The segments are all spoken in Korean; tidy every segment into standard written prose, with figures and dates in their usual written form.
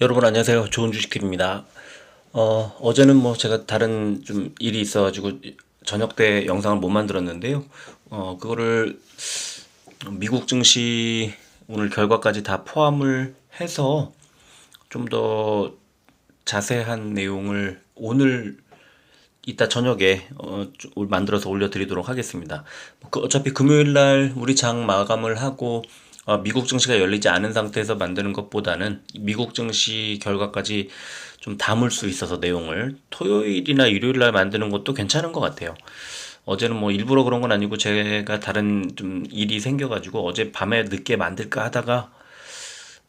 여러분 안녕하세요. 좋은 주식TV입니다. 어제는 뭐 제가 다른 좀 일이 있어가지고 저녁 때 영상을 못 만들었는데요. 그거를 미국 증시 오늘 결과까지 다 포함을 해서 좀 더 자세한 내용을 오늘 이따 저녁에 만들어서 올려드리도록 하겠습니다. 어차피 금요일 날 우리 장 마감을 하고 미국 증시가 열리지 않은 상태에서 만드는 것보다는 미국 증시 결과까지 좀 담을 수 있어서 내용을 토요일이나 일요일 날 만드는 것도 괜찮은 것 같아요. 어제는 뭐 일부러 그런 건 아니고 제가 다른 좀 일이 생겨가지고 어제 밤에 늦게 만들까 하다가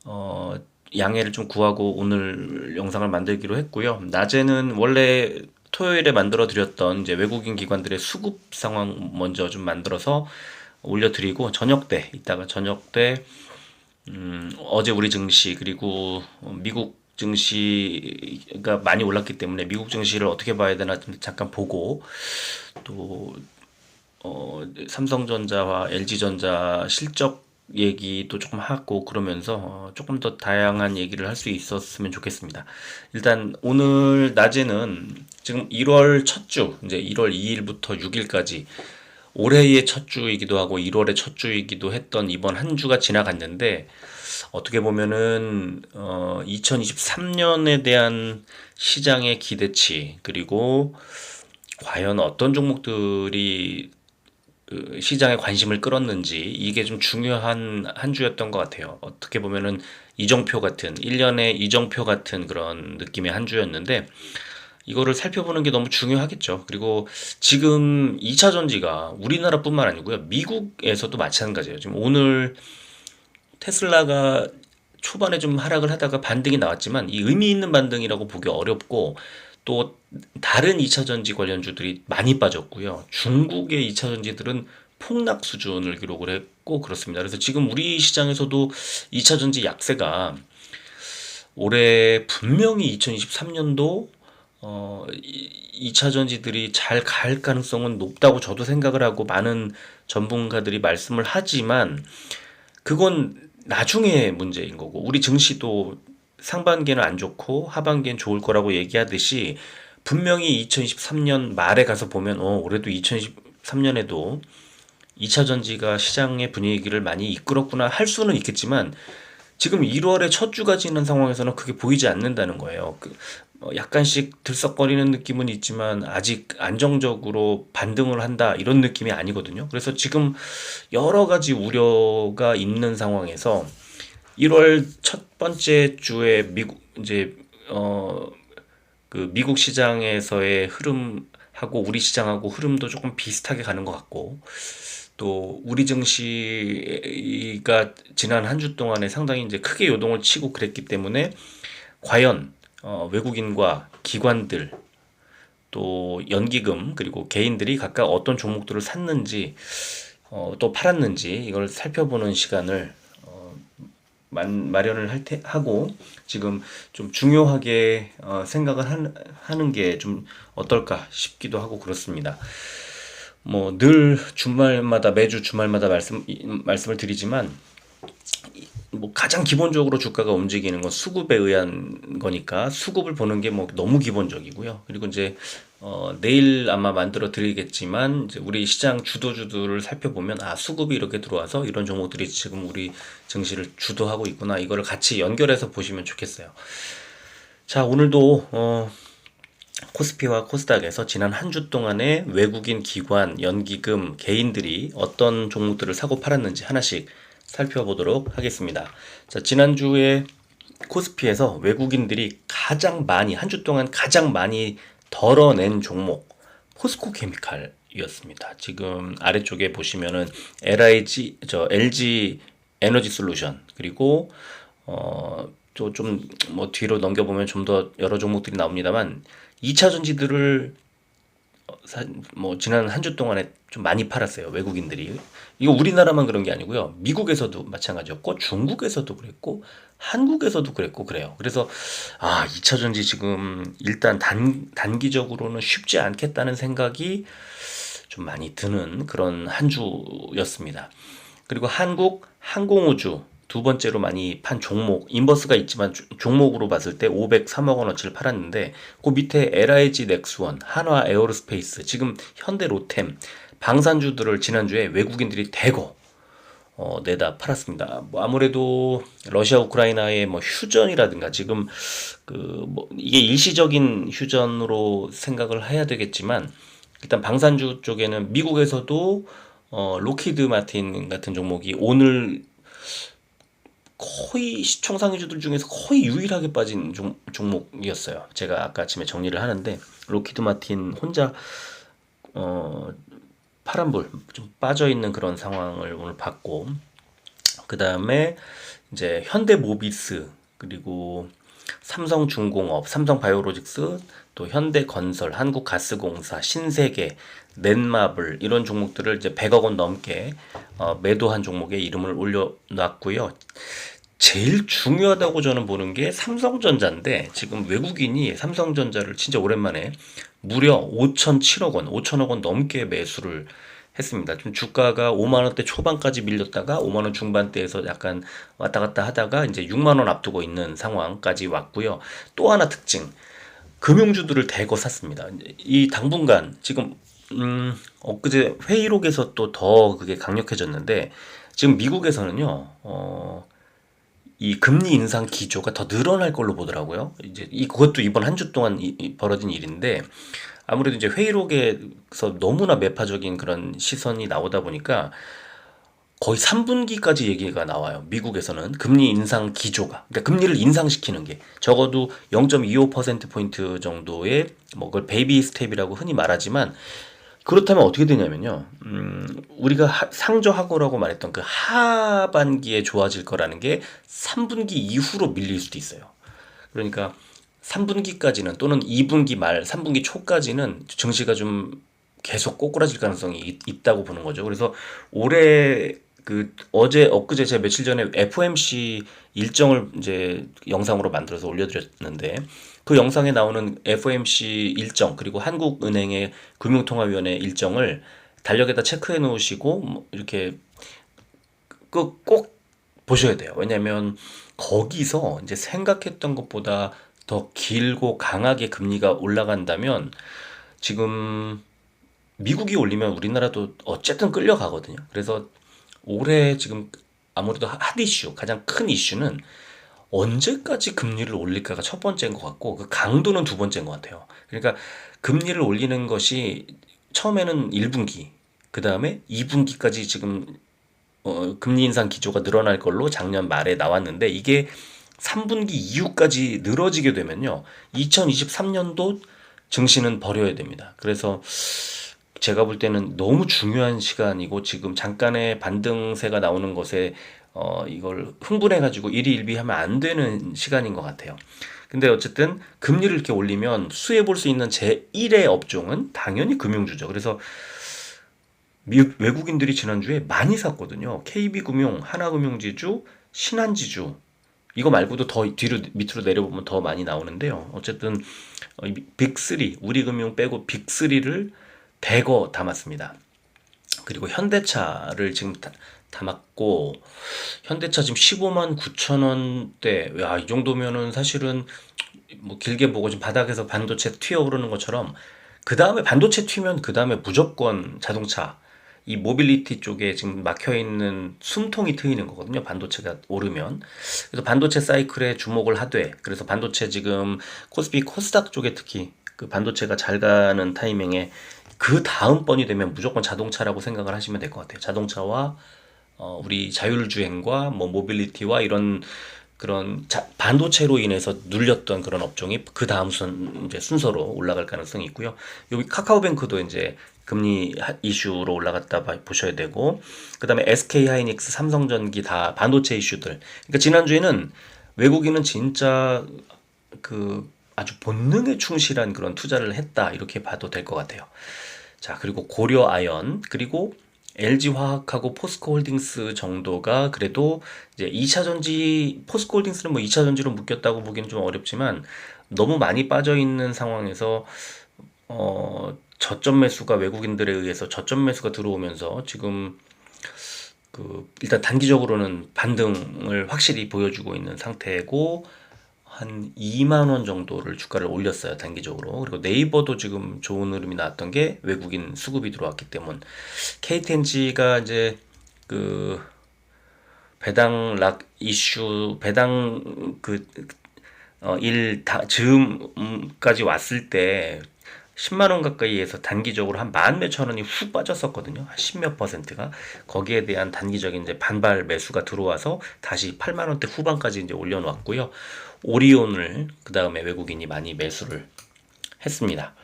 어, 양해를 좀 구하고 오늘 영상을 만들기로 했고요. 낮에는 원래 토요일에 만들어 드렸던 이제 외국인 기관들의 수급 상황 먼저 좀 만들어서 올려드리고 이따가 저녁 때 어제 우리 증시 그리고 미국 증시가 많이 올랐기 때문에 미국 증시를 어떻게 봐야 되나 좀 잠깐 보고 또 삼성전자와 LG전자 실적 얘기도 조금 하고 그러면서 조금 더 다양한 얘기를 할 수 있었으면 좋겠습니다. 일단 오늘 낮에는 지금 1월 첫 주, 이제 1월 2일부터 6일까지 올해의 첫 주이기도 하고 1월의 첫 주이기도 했던 이번 한 주가 지나갔는데 어떻게 보면은 2023년에 대한 시장의 기대치 그리고 과연 어떤 종목들이 그 시장의 관심을 끌었는지 이게 좀 중요한 한 주였던 것 같아요. 어떻게 보면은 이정표 같은 1년의 이정표 같은 그런 느낌의 한 주였는데 이거를 살펴보는 게 너무 중요하겠죠. 그리고 지금 2차 전지가 우리나라뿐만 아니고요. 미국에서도 마찬가지예요. 지금 오늘 테슬라가 초반에 좀 하락을 하다가 반등이 나왔지만 이 의미 있는 반등이라고 보기 어렵고 또 다른 2차 전지 관련주들이 많이 빠졌고요. 중국의 2차 전지들은 폭락 수준을 기록을 했고 그렇습니다. 그래서 지금 우리 시장에서도 2차 전지 약세가 올해 분명히 2023년도 2차 전지들이 잘 갈 가능성은 높다고 저도 생각을 하고 많은 전문가들이 말씀을 하지만 그건 나중에 문제인 거고 우리 증시도 상반기에는 안 좋고 하반기엔 좋을 거라고 얘기하듯이 분명히 2023년 말에 가서 보면 올해도 2023년에도 2차 전지가 시장의 분위기를 많이 이끌었구나 할 수는 있겠지만 지금 1월에 첫 주가 지난 상황에서는 그게 보이지 않는다는 거예요. 약간씩 들썩거리는 느낌은 있지만 아직 안정적으로 반등을 한다 이런 느낌이 아니거든요. 그래서 지금 여러 가지 우려가 있는 상황에서 1월 첫 번째 주에 미국 시장에서의 흐름하고 우리 시장하고 흐름도 조금 비슷하게 가는 것 같고 또 우리 증시가 지난 한 주 동안에 상당히 이제 크게 요동을 치고 그랬기 때문에 과연 외국인과 기관들 또 연기금 그리고 개인들이 각각 어떤 종목들을 샀는지 또 팔았는지 이걸 살펴보는 시간을 마련을 하고 지금 좀 중요하게 생각을 하는 게 좀 어떨까 싶기도 하고 그렇습니다. 뭐 늘 주말마다 매주 주말마다 말씀을 드리지만 뭐 가장 기본적으로 주가가 움직이는 건 수급에 의한 거니까 수급을 보는 게 뭐 너무 기본적이고요. 그리고 이제 내일 아마 만들어 드리겠지만 이제 우리 시장 주도주들을 살펴보면 수급이 이렇게 들어와서 이런 종목들이 지금 우리 증시를 주도하고 있구나 이거를 같이 연결해서 보시면 좋겠어요. 자, 오늘도 코스피와 코스닥에서 지난 한 주 동안에 외국인 기관, 연기금, 개인들이 어떤 종목들을 사고 팔았는지 하나씩 살펴보도록 하겠습니다. 자, 지난주에 코스피에서 외국인들이 한 주 동안 가장 많이 덜어낸 종목, 포스코 케미칼이었습니다. 지금 아래쪽에 보시면은 LG 에너지 솔루션, 그리고, 또 좀 뭐 뒤로 넘겨보면 좀 더 여러 종목들이 나옵니다만, 2차 전지들을 뭐 지난 한 주 동안에 좀 많이 팔았어요. 외국인들이. 이거 우리나라만 그런 게 아니고요. 미국에서도 마찬가지였고 중국에서도 그랬고 한국에서도 그랬고 그래요. 그래서 2차 전지 지금 일단 단기적으로는 쉽지 않겠다는 생각이 좀 많이 드는 그런 한 주였습니다. 그리고 한국 항공우주 두 번째로 많이 판 종목, 인버스가 있지만 종목으로 봤을 때 503억 원어치를 팔았는데, 그 밑에 LIG 넥스원, 한화 에어로스페이스, 지금 현대 로템, 방산주들을 지난주에 외국인들이 대거 내다 팔았습니다. 뭐 아무래도 러시아 우크라이나의 뭐 휴전이라든가 지금 뭐 이게 일시적인 휴전으로 생각을 해야 되겠지만, 일단 방산주 쪽에는 미국에서도 로키드 마틴 같은 종목이 오늘 거의 시총 상위주들 중에서 거의 유일하게 빠진 종목이었어요. 제가 아까 아침에 정리를 하는데 로키드 마틴 혼자 어, 파란불 좀 빠져 있는 그런 상황을 오늘 봤고, 그 다음에 이제 현대모비스, 그리고 삼성중공업, 삼성바이오로직스, 또 현대건설, 한국가스공사, 신세계, 넷마블 이런 종목들을 이제 100억 원 넘게 매도한 종목에 이름을 올려놨고요. 제일 중요하다고 저는 보는 게 삼성전자인데, 지금 외국인이 삼성전자를 진짜 오랜만에 무려 5,007억 원, 5천억 원 넘게 매수를 했습니다. 좀 주가가 5만 원대 초반까지 밀렸다가 5만 원 중반대에서 약간 왔다 갔다 하다가 이제 6만 원 앞두고 있는 상황까지 왔고요. 또 하나 특징, 금융주들을 대거 샀습니다. 이 당분간 지금 엊그제 회의록에서 또 더 그게 강력해졌는데, 지금 미국에서는요, 이 금리 인상 기조가 더 늘어날 걸로 보더라고요. 이제 그것도 이번 한 주 동안 벌어진 일인데, 아무래도 이제 회의록에서 너무나 매파적인 그런 시선이 나오다 보니까 거의 3분기까지 얘기가 나와요. 미국에서는 금리 인상 기조가, 그러니까 금리를 인상시키는 게 적어도 0.25%포인트 정도의 뭐 그걸 베이비 스텝이라고 흔히 말하지만, 그렇다면 어떻게 되냐면요. 우리가 상저하고라고 말했던 그 하반기에 좋아질 거라는 게 3분기 이후로 밀릴 수도 있어요. 그러니까 3분기까지는, 또는 2분기 말, 3분기 초까지는 증시가 좀 계속 꼬꾸라질 가능성이 있다고 보는 거죠. 그래서 올해 어제 엊그제 제가 며칠 전에 FOMC 일정을 이제 영상으로 만들어서 올려드렸는데, 그 영상에 나오는 FOMC 일정, 그리고 한국은행의 금융통화위원회 일정을 달력에다 체크해 놓으시고 뭐 이렇게 꼭 보셔야 돼요. 왜냐면 거기서 이제 생각했던 것보다 더 길고 강하게 금리가 올라간다면, 지금 미국이 올리면 우리나라도 어쨌든 끌려가거든요. 그래서 올해 지금 아무래도 핫 이슈, 가장 큰 이슈는 언제까지 금리를 올릴까가 첫 번째인 것 같고, 그 강도는 두 번째인 것 같아요. 그러니까 금리를 올리는 것이 처음에는 1분기, 그 다음에 2분기까지 지금 금리 인상 기조가 늘어날 걸로 작년 말에 나왔는데, 이게 3분기 이후까지 늘어지게 되면요, 2023년도 증시는 버려야 됩니다. 그래서 제가 볼 때는 너무 중요한 시간이고, 지금 잠깐의 반등세가 나오는 것에 이걸 흥분해가지고 일희일비하면 안 되는 시간인 것 같아요. 근데 어쨌든 금리를 이렇게 올리면 수혜 볼 수 있는 제1의 업종은 당연히 금융주죠. 그래서 외국인들이 지난주에 많이 샀거든요. KB금융, 하나금융지주, 신한지주, 이거 말고도 더 뒤로 밑으로 내려보면 더 많이 나오는데요. 어쨌든 빅3, 우리금융 빼고 빅3를 대거 담았습니다. 그리고 현대차를 지금 담았고, 현대차 지금 15만 9천 원대. 야, 이 정도면은 사실은 뭐 길게 보고 지금 바닥에서 반도체 튀어오르는 것처럼, 그 다음에 반도체 튀면 그 다음에 무조건 자동차, 이 모빌리티 쪽에 지금 막혀 있는 숨통이 트이는 거거든요. 반도체가 오르면. 그래서 반도체 사이클에 주목을 하되, 그래서 반도체 지금 코스피 코스닥 쪽에 특히 그 반도체가 잘 가는 타이밍에 그 다음번이 되면 무조건 자동차라고 생각을 하시면 될 것 같아요. 자동차와 우리 자율주행과 뭐 모빌리티와 이런 그런 반도체로 인해서 눌렸던 그런 업종이 그 다음 이제 순서로 올라갈 가능성이 있고요. 여기 카카오뱅크도 이제 금리 이슈로 올라갔다 보셔야 되고, 그다음에 SK 하이닉스, 삼성전기 다 반도체 이슈들. 그러니까 지난주에는 외국인은 진짜 아주 본능에 충실한 그런 투자를 했다, 이렇게 봐도 될 것 같아요. 자, 그리고 고려아연, 그리고 LG화학하고 포스코홀딩스 정도가 그래도 이제 2차전지, 포스코홀딩스는 뭐 2차전지로 묶였다고 보기는 좀 어렵지만, 너무 많이 빠져 있는 상황에서 저점 매수가, 외국인들에 의해서 저점 매수가 들어오면서 지금 일단 단기적으로는 반등을 확실히 보여주고 있는 상태고 한 2만 원 정도를 주가를 올렸어요, 단기적으로. 그리고 네이버도 지금 좋은 흐름이 나왔던 게 외국인 수급이 들어왔기 때문. KTNG가 이제 그 배당 락 이슈 배당 즈음까지 왔을 때 10만 원 가까이에서 단기적으로 한 만 몇천 원이 훅 빠졌었거든요. 한 10몇 퍼센트가. 거기에 대한 단기적인 이제 반발 매수가 들어와서 다시 8만 원대 후반까지 이제 올려놓았고요. 오리온을 그 다음에 외국인이 많이 매수를 했습니다.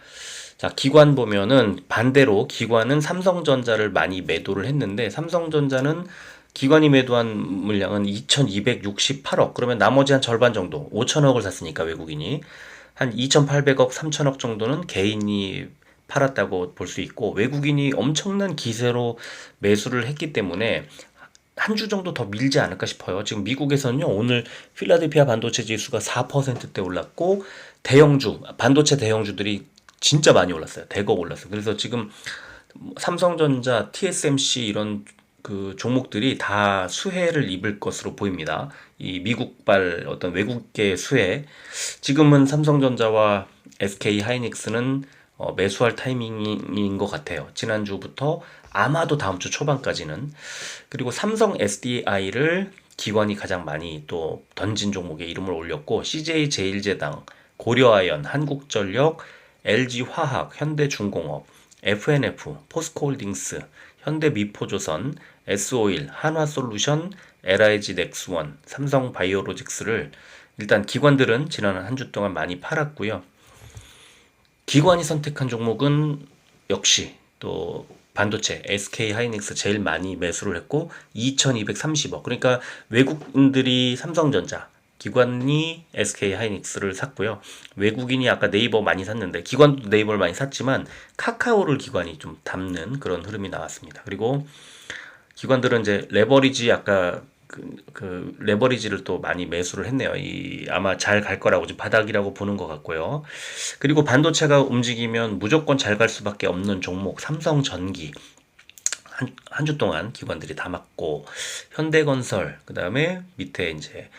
자, 기관 보면은 반대로 기관은 삼성전자를 많이 매도를 했는데 삼성전자는 기관이 매도한 물량은 2268억. 그러면 나머지 한 절반 정도, 5천억을 샀으니까 외국인이 한 2800억, 3000억 정도는 개인이 팔았다고 볼 수 있고 외국인이 엄청난 기세로 매수를 했기 때문에 한 주 정도 더 밀지 않을까 싶어요. 지금 미국에서는요, 오늘 필라델피아 반도체 지수가 4%대 올랐고 대형주, 반도체 대형주들이 진짜 많이 올랐어요. 대거 올랐어요. 그래서 지금 삼성전자, TSMC 이런 그 종목들이 다 수혜를 입을 것으로 보입니다. 이 미국발 어떤 외국계 수혜. 지금은 삼성전자와 SK 하이닉스는 매수할 타이밍인 것 같아요. 지난주부터 아마도 다음 주 초반까지는. 그리고 삼성 SDI를 기관이 가장 많이 또 던진 종목에 이름을 올렸고 CJ 제일제당, 고려아연, 한국전력, LG화학, 현대중공업, FNF, 포스코홀딩스, 현대미포조선, S오일, 한화솔루션, LIG 넥스원, 삼성바이오로직스를 일단 기관들은 지난 한 주 동안 많이 팔았고요. 기관이 선택한 종목은 역시 또 반도체 SK 하이닉스 제일 많이 매수를 했고 2230억. 그러니까 외국인들이 삼성전자, 기관이 SK 하이닉스를 샀고요. 외국인이 아까 네이버 많이 샀는데 기관도 네이버를 많이 샀지만 카카오를 기관이 좀 담는 그런 흐름이 나왔습니다. 그리고 기관들은 이제 레버리지 아까 레버리지를 또 많이 매수를 했네요. 아마 잘 갈 거라고 지금 바닥이라고 보는 것 같고요. 그리고 반도체가 움직이면 무조건 잘 갈 수밖에 없는 종목 삼성전기 한 주 동안 기관들이 담았고 현대건설 그다음에 밑에 이제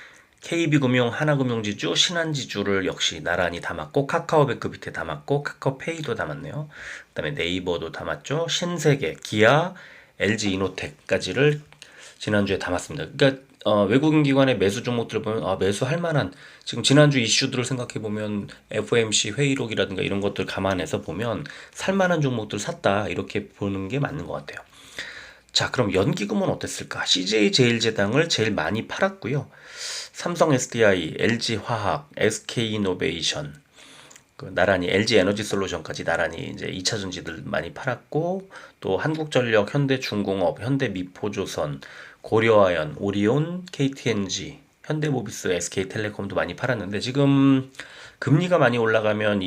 KB금융, 하나금융지주, 신한지주를 역시 나란히 담았고 카카오뱅크 밑에 담았고 카카오페이도 담았네요. 그다음에 네이버도 담았죠. 신세계, 기아, LG이노텍까지를 지난주에 담았습니다. 그러니까 외국인 기관의 매수 종목들을 보면 매수할 만한 지금 지난주 이슈들을 생각해 보면 FOMC 회의록이라든가 이런 것들 감안해서 보면 살 만한 종목들 샀다 이렇게 보는 게 맞는 것 같아요. 자, 그럼 연기금은 어땠을까? CJ제일제당을 제일 많이 팔았고요. 삼성 SDI, LG화학, SK이노베이션, 나란히 LG에너지솔루션까지 나란히 이제 2차 전지들 많이 팔았고 또 한국전력, 현대중공업, 현대미포조선, 고려아연, 오리온, KTNG, 현대모비스, SK텔레콤도 많이 팔았는데 지금 금리가 많이 올라가면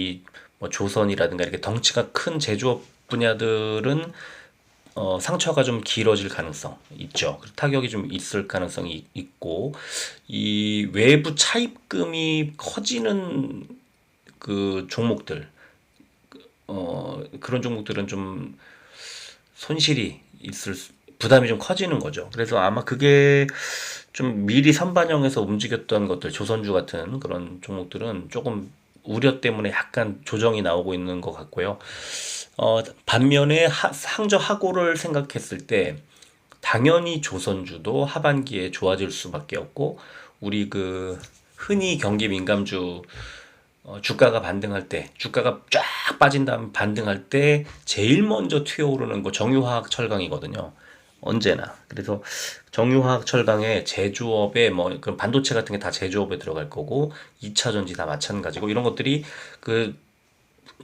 뭐 조선이라든가 이렇게 덩치가 큰 제조업 분야들은 상처가 좀 길어질 가능성 있죠. 타격이 좀 있을 가능성이 있고 이 외부 차입금이 커지는 그 종목들 그런 종목들은 좀 손실이 부담이 좀 커지는 거죠. 그래서 아마 그게 좀 미리 선반영해서 움직였던 것들 조선주 같은 그런 종목들은 조금 우려 때문에 약간 조정이 나오고 있는 것 같고요. 반면에 상저하고를 생각했을 때 당연히 조선주도 하반기에 좋아질 수밖에 없고 우리 흔히 경기 민감주 주가가 반등할 때 주가가 쫙 빠진 다음 반등할 때 제일 먼저 튀어오르는 거 정유화학 철강이거든요. 언제나. 그래서 정유화학 철강의 제조업에 뭐 그런 반도체 같은 게 다 제조업에 들어갈 거고 2차 전지 다 마찬가지고 이런 것들이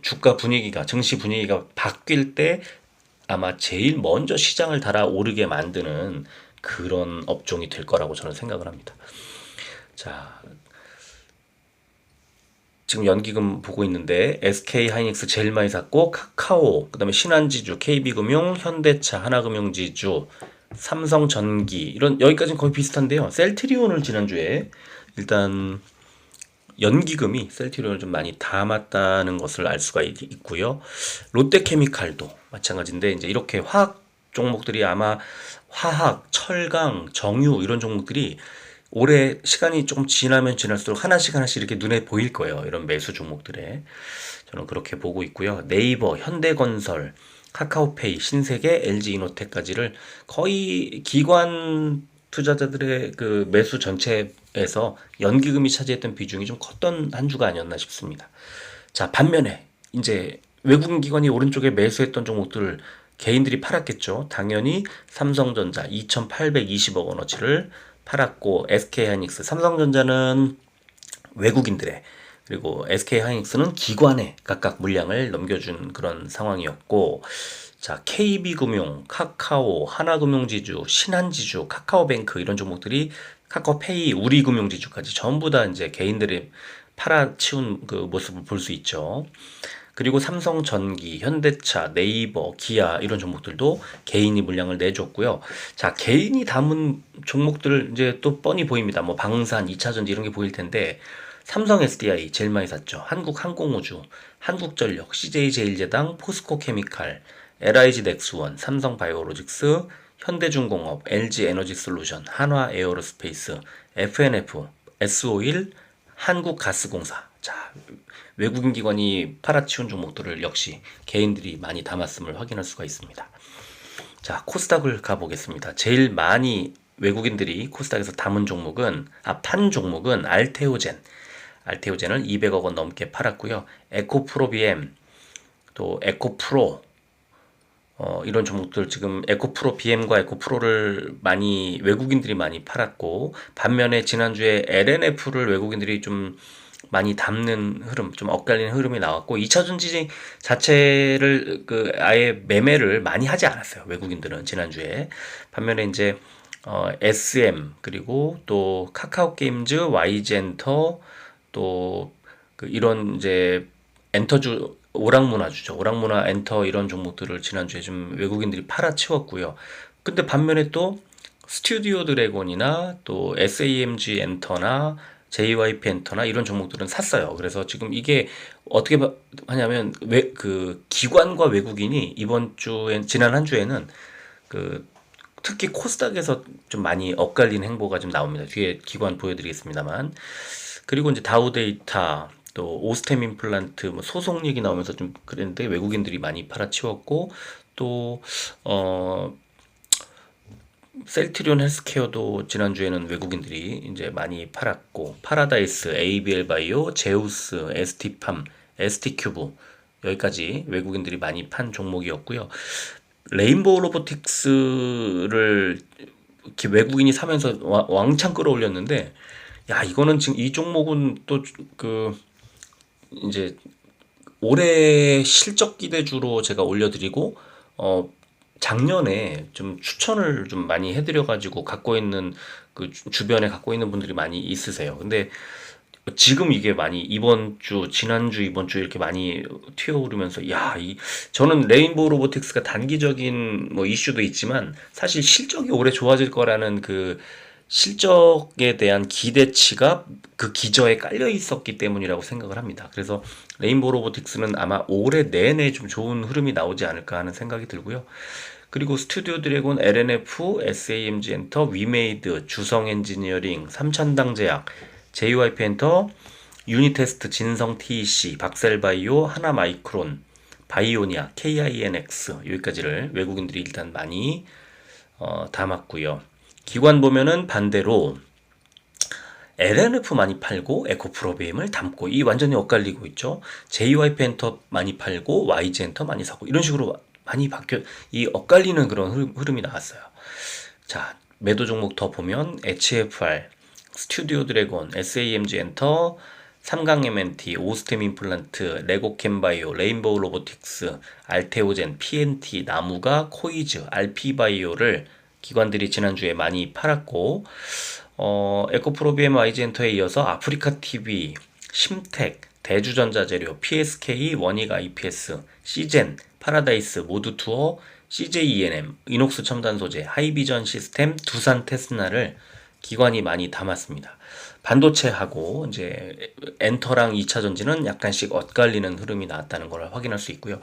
주가 분위기가 증시 분위기가 바뀔 때 아마 제일 먼저 시장을 달아오르게 만드는 그런 업종이 될 거라고 저는 생각을 합니다. 자, 지금 연기금 보고 있는데 SK 하이닉스 제일 많이 샀고 카카오, 그다음에 신한지주, KB금융, 현대차, 하나금융지주, 삼성전기 이런 여기까지는 거의 비슷한데요. 셀트리온을 지난주에 일단 연기금이 셀트리온을 좀 많이 담았다는 것을 알 수가 있고요. 롯데케미칼도 마찬가지인데 이제 이렇게 화학 종목들이 아마 화학, 철강, 정유 이런 종목들이 올해 시간이 조금 지나면 지날수록 하나씩 하나씩 이렇게 눈에 보일 거예요. 이런 매수 종목들에. 저는 그렇게 보고 있고요. 네이버, 현대건설, 카카오페이, 신세계, LG이노텍까지를 거의 기관 투자자들의 그 매수 전체에서 연기금이 차지했던 비중이 좀 컸던 한 주가 아니었나 싶습니다. 자, 반면에 이제 외국인 기관이 오른쪽에 매수했던 종목들을 개인들이 팔았겠죠. 당연히 삼성전자 2,820억 원어치를 팔았고, SK하이닉스, 삼성전자는 외국인들의, 그리고 SK하이닉스는 기관에 각각 물량을 넘겨준 그런 상황이었고, 자, KB금융, 카카오, 하나금융지주, 신한지주, 카카오뱅크 이런 종목들이, 카카오페이, 우리금융지주까지 전부 다 이제 개인들이 팔아치운 그 모습을 볼 수 있죠. 그리고 삼성전기, 현대차, 네이버, 기아 이런 종목들도 개인이 물량을 내줬고요. 자, 개인이 담은 종목들 이제 또 뻔히 보입니다. 뭐 방산, 2차전지 이런 게 보일 텐데, 삼성 SDI 제일 많이 샀죠. 한국항공우주, 한국전력, CJ제일제당, 포스코케미칼, LIG 넥스원, 삼성바이오로직스, 현대중공업, LG에너지솔루션, 한화에어로스페이스, FNF, S오일, 한국가스공사. 자, 외국인 기관이 팔아치운 종목들을 역시 개인들이 많이 담았음을 확인할 수가 있습니다. 자, 코스닥을 가보겠습니다. 제일 많이 외국인들이 코스닥에서 담은 종목은, 판 종목은 알테오젠. 알테오젠을 200억 원 넘게 팔았고요. 에코프로비엠, 또 에코프로, 이런 종목들 지금 에코프로 BM과 에코프로를 많이 외국인들이 많이 팔았고, 반면에 지난주에 LNF를 외국인들이 좀 많이 담는 흐름, 좀 엇갈리는 흐름이 나왔고, 2차전지 자체를 그 아예 매매를 많이 하지 않았어요. 외국인들은 지난주에. 반면에 이제 SM, 그리고 또 카카오게임즈, YG엔터, 또 그 이런 이제 엔터주, 오락문화주죠. 오락문화, 엔터 이런 종목들을 지난주에 좀 외국인들이 팔아치웠고요. 근데 반면에 또 스튜디오 드래곤이나 또 SAMG 엔터나 JYP 엔터나 이런 종목들은 샀어요. 그래서 지금 이게 어떻게 하냐면, 그 기관과 외국인이 이번 주엔, 지난 한 주에는 그 특히 코스닥에서 좀 많이 엇갈린 행보가 좀 나옵니다. 뒤에 기관 보여드리겠습니다만. 그리고 이제 다우데이터, 또 오스템 임플란트, 뭐 소송 얘기 나오면서 좀 그랬는데 외국인들이 많이 팔아치웠고, 또 셀트리온 헬스케어도 지난주에는 외국인들이 이제 많이 팔았고, 파라다이스, ABL 바이오, 제우스, ST팜, ST큐브 여기까지 외국인들이 많이 판 종목이었고요. 레인보우 로보틱스를 이렇게 외국인이 사면서 왕창 끌어올렸는데, 야, 이거는 지금 이 종목은 또 그 이제 올해 실적 기대주로 제가 올려드리고, 작년에 좀 추천을 좀 많이 해드려가지고 갖고 있는, 그 주변에 갖고 있는 분들이 많이 있으세요. 근데 지금 이게 많이 이번 주, 지난주, 이번 주 이렇게 많이 튀어오르면서, 야, 저는 레인보우 로보틱스가 단기적인 뭐 이슈도 있지만 사실 실적이 올해 좋아질 거라는 그 실적에 대한 기대치가 그 기저에 깔려 있었기 때문이라고 생각을 합니다. 그래서 레인보우 로보틱스는 아마 올해 내내 좀 좋은 흐름이 나오지 않을까 하는 생각이 들고요. 그리고 스튜디오 드래곤, LNF, SAMG 엔터, 위메이드, 주성 엔지니어링, 삼천당제약, JYP 엔터, 유니테스트, 진성 TEC, 박셀바이오, 하나마이크론, 바이오니아, KINX 여기까지를 외국인들이 일단 많이 담았고요. 기관 보면은 반대로 LNF 많이 팔고 에코프로비엠을 담고, 이 완전히 엇갈리고 있죠. JYP 엔터 많이 팔고 YG 엔터 많이 사고, 이런 식으로 많이 이 엇갈리는 그런 흐름이 나왔어요. 자, 매도 종목 더 보면 HFR, 스튜디오 드래곤, SAMG 엔터, 삼강 MNT, 오스템 임플란트, 레고캠바이오, 레인보우 로보틱스, 알테오젠, PNT, 나무가, 코이즈, RP바이오를 기관들이 지난주에 많이 팔았고, 에코프로비엠 YG엔터에 이어서 아프리카TV, 심텍, 대주전자재료, PSK, 원익 IPS, 시젠, 파라다이스, 모두투어, CJENM, 이녹스 첨단소재, 하이비전 시스템, 두산 테스나를 기관이 많이 담았습니다. 반도체하고 이제 엔터랑 2차전지는 약간씩 엇갈리는 흐름이 나왔다는 걸 확인할 수 있고요.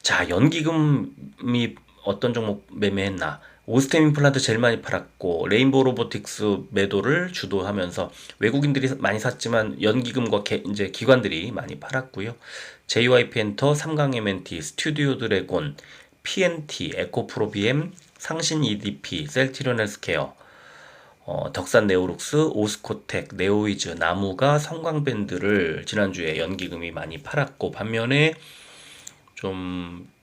자, 연기금이 어떤 종목 매매했나? 오스템 임플란트 제일 많이 팔았고 레인보우 로보틱스 매도를 주도하면서 외국인들이 많이 샀지만 연기금과 이제 기관들이 많이 팔았고요. JYP 엔터, 삼강 MNT, 스튜디오 드래곤, PNT, 에코프로 BM, 상신 EDP, 셀트리온 헬스케어, 덕산 네오룩스, 오스코텍, 네오이즈, 나무가 성광밴드를 지난주에 연기금이 많이 팔았고 반면에 좀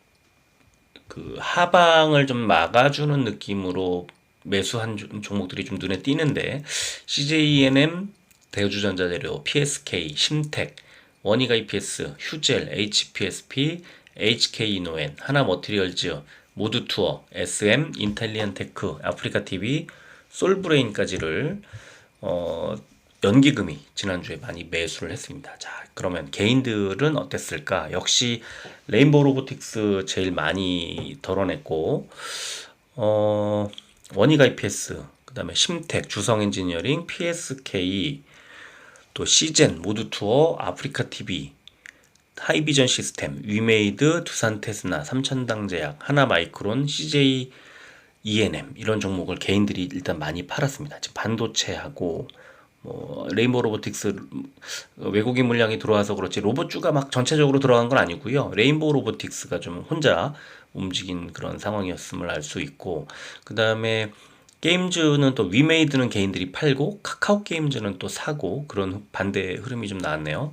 그 하방을 좀 막아주는 느낌으로 매수한 종목들이 좀 눈에 띄는데 CJENM, 대우주전자재료, PSK, 심텍, 원희가 EPS, 휴젤, HPSP, HK이노엔, 하나머티리얼즈, 모두투어, SM, 인텔리언테크, 아프리카TV, 솔브레인까지를 연기금이 지난주에 많이 매수를 했습니다. 자, 그러면 개인들은 어땠을까? 역시 레인보우 로보틱스 제일 많이 덜어냈고, 원희가 EPS, 그 다음에 심텍, 주성 엔지니어링, PSK, 또 시젠, 모두투어, 아프리카TV, 하이비전 시스템, 위메이드, 두산테스나, 삼천당제약, 하나마이크론, CJ ENM 이런 종목을 개인들이 일단 많이 팔았습니다. 지금 반도체하고 레인보우 로보틱스 외국인 물량이 들어와서 그렇지 로봇주가 막 전체적으로 들어간 건 아니고요. 레인보우 로보틱스가 좀 혼자 움직인 그런 상황이었음을 알 수 있고 그 다음에 게임즈는 또 위메이드는 개인들이 팔고 카카오 게임즈는 또 사고 그런 반대 흐름이 좀 나왔네요.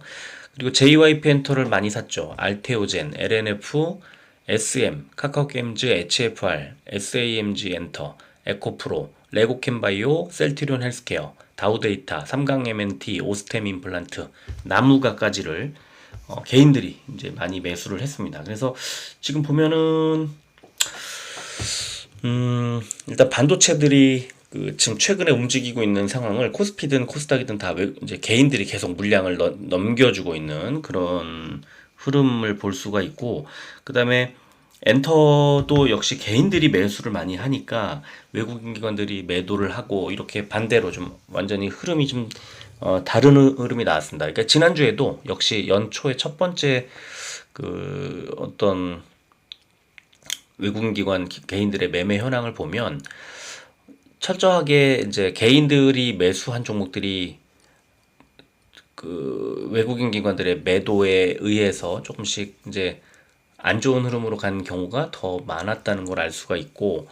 그리고 JYP 엔터를 많이 샀죠. 알테오젠, LNF, SM, 카카오 게임즈, HFR, SAMG 엔터, 에코프로, 레고캠바이오, 셀트리온 헬스케어, 다우데이터, 삼강 MNT, 오스템 임플란트, 나무가까지를 개인들이 이제 많이 매수를 했습니다. 그래서 지금 보면은 일단 반도체들이 지금 최근에 움직이고 있는 상황을 코스피든 코스닥이든 다 이제 개인들이 계속 물량을 넘겨주고 있는 그런 흐름을 볼 수가 있고 그 다음에 엔터도 역시 개인들이 매수를 많이 하니까 외국인 기관들이 매도를 하고 이렇게 반대로 좀 완전히 흐름이 좀 다른 흐름이 나왔습니다. 그러니까 지난주에도 역시 연초에 첫 번째 그 어떤 외국인 기관 개인들의 매매 현황을 보면 철저하게 이제 개인들이 매수한 종목들이 그 외국인 기관들의 매도에 의해서 조금씩 이제 안 좋은 흐름으로 간 경우가 더 많았다는 걸 알 수가 있고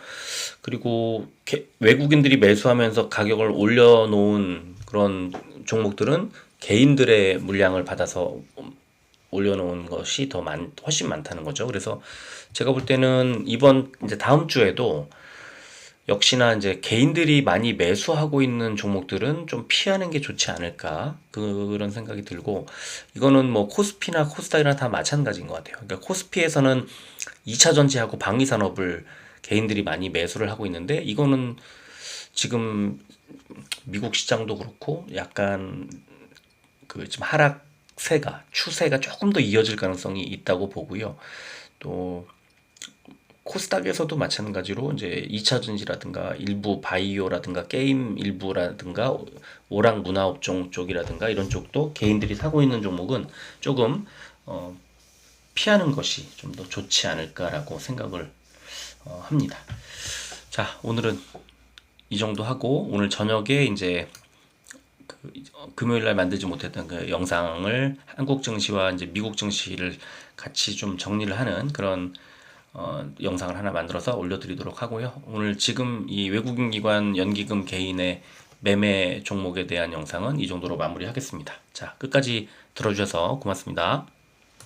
그리고 외국인들이 매수하면서 가격을 올려놓은 그런 종목들은 개인들의 물량을 받아서 올려놓은 것이 훨씬 많다는 거죠. 그래서 제가 볼 때는 이번 이제 다음 주에도 역시나 이제 개인들이 많이 매수하고 있는 종목들은 좀 피하는 게 좋지 않을까 그런 생각이 들고 이거는 뭐 코스피나 코스닥이나 다 마찬가지인 것 같아요. 그러니까 코스피에서는 2차 전지하고 방위산업을 개인들이 많이 매수를 하고 있는데 이거는 지금 미국 시장도 그렇고 약간 그 지금 추세가 조금 더 이어질 가능성이 있다고 보고요. 또 코스닥에서도 마찬가지로 이제 2차 전지라든가 일부 바이오라든가 게임 일부라든가 오락 문화업종 쪽이라든가 이런 쪽도 개인들이 사고 있는 종목은 조금 피하는 것이 좀 더 좋지 않을까라고 생각을 합니다. 자, 오늘은 이 정도 하고 오늘 저녁에 이제 금요일 날 만들지 못했던 그 영상을 한국 증시와 이제 미국 증시를 같이 좀 정리를 하는 그런 영상을 하나 만들어서 올려드리도록 하고요. 오늘 지금 이 외국인 기관 연기금 개인의 매매 종목에 대한 영상은 이 정도로 마무리하겠습니다. 자, 끝까지 들어주셔서 고맙습니다.